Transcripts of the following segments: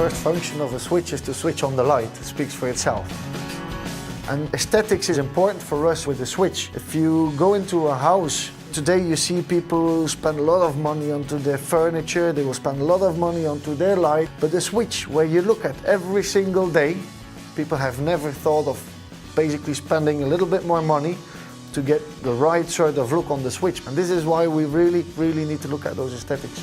first function of a switch is to switch on the light. It speaks for itself. And aesthetics is important for us with the switch. If you go into a house, today you see people spend a lot of money onto their furniture, they will spend a lot of money onto their light, but the switch, where you look at every single day, people have never thought of basically spending a little bit more money to get the right sort of look on the switch. And this is why we really, really need to look at those aesthetics.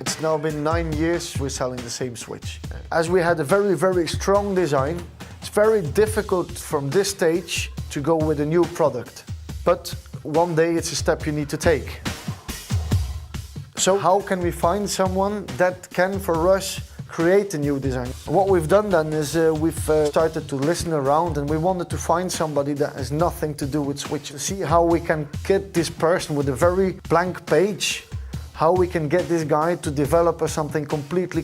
It's now been 9 years we're selling the same switch. As we had a very, very strong design, it's very difficult from this stage to go with a new product. But one day it's a step you need to take. So how can we find someone that can, for us, create a new design? What we've done then is we've started to listen around, and we wanted to find somebody that has nothing to do with switches. See how we can get this person with a very blank page, how we can get this guy to develop something completely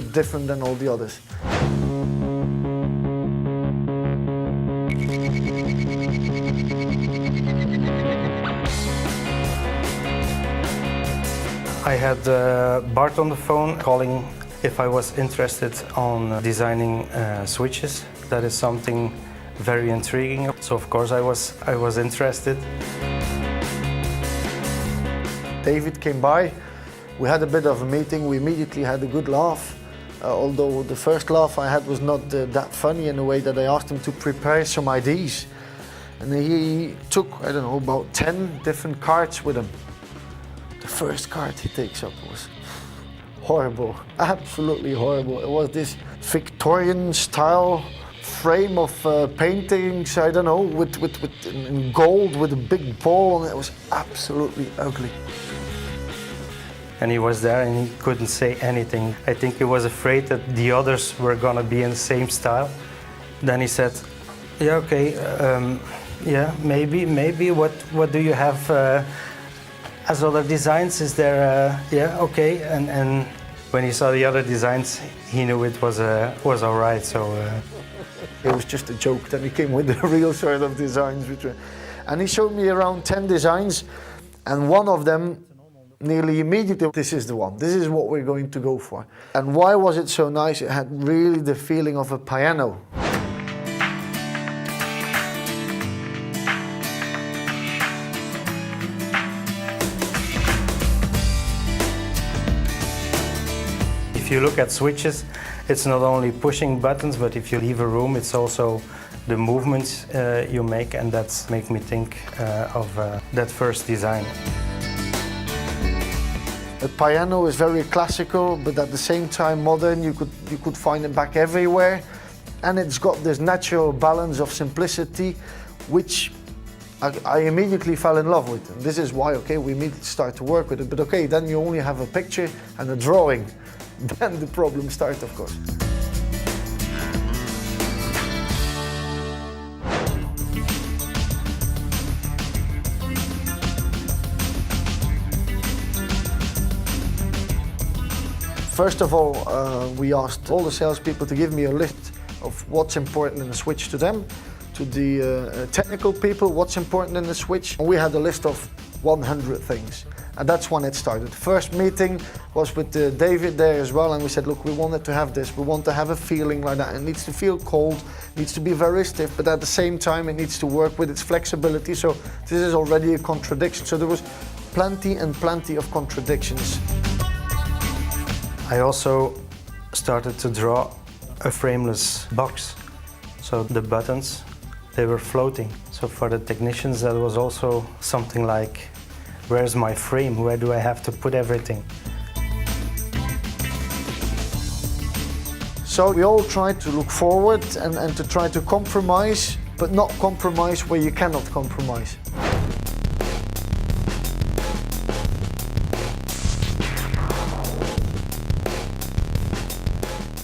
different than all the others. I had Bart on the phone calling if I was interested on designing switches. That is something very intriguing. So of course I was interested. David came by, we had a bit of a meeting, we immediately had a good laugh. Although the first laugh I had was not that funny, in a way that I asked him to prepare some ideas. And he took, I don't know, about 10 different cards with him. The first card he takes up was horrible, absolutely horrible. It was this Victorian style frame of paintings, I don't know, with in gold with a big ball, and it was absolutely ugly. And he was there and he couldn't say anything. I think he was afraid that the others were gonna be in the same style. Then he said, yeah, okay, yeah, maybe, what do you have as other designs? Is there, yeah, okay. And when he saw the other designs, he knew it was all right, so. It was just a joke, then he came with the real sort of designs. And he showed me around 10 designs, and one of them, nearly immediately, this is the one, this is what we're going to go for. And why was it so nice? It had really the feeling of a piano. If you look at switches, it's not only pushing buttons, but if you leave a room, it's also the movements you make, and that's make me think of that first design. The piano is very classical, but at the same time modern. You could find it back everywhere, and it's got this natural balance of simplicity, which I immediately fell in love with. And this is why, okay, we immediately start to work with it. But okay, then you only have a picture and a drawing. Then the problem starts, of course. First of all, we asked all the salespeople to give me a list of what's important in the switch to them, to the technical people, what's important in the switch. And we had a list of 100 things. And that's when it started. First meeting was with David there as well, and we said, look, we wanted to have this, we want to have a feeling like that. It needs to feel cold, needs to be very stiff, but at the same time it needs to work with its flexibility. So this is already a contradiction. So there was plenty of contradictions. I also started to draw a frameless box. So the buttons, they were floating. So for the technicians, that was also something like, where's my frame? Where do I have to put everything? So we all try to look forward and to try to compromise, but not compromise where you cannot compromise.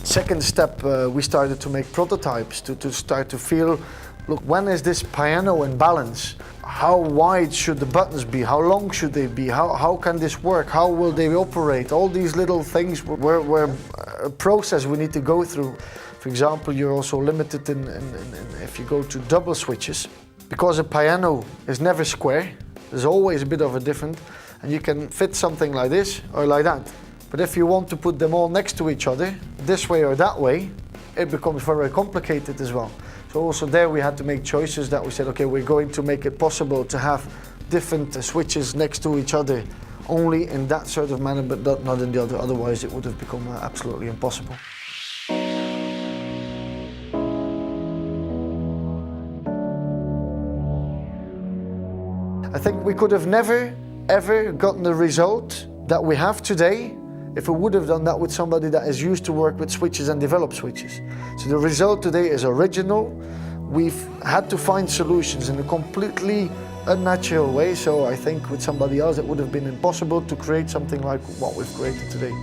Second step, we started to make prototypes to start to feel, look, when is this piano in balance? How wide should the buttons be? How long should they be? How can this work? How will they operate? All these little things were a process we need to go through. For example, you're also limited in if you go to double switches. Because a piano is never square, there's always a bit of a different, and you can fit something like this or like that. But if you want to put them all next to each other, this way or that way, it becomes very complicated as well. So also there we had to make choices that we said, okay, we're going to make it possible to have different switches next to each other only in that sort of manner, but not in the other, otherwise it would have become absolutely impossible. I think we could have never, ever gotten the result that we have today if we would have done that with somebody that is used to work with switches and develop switches. So the result today is original. We've had to find solutions in a completely unnatural way, so I think with somebody else it would have been impossible to create something like what we've created today.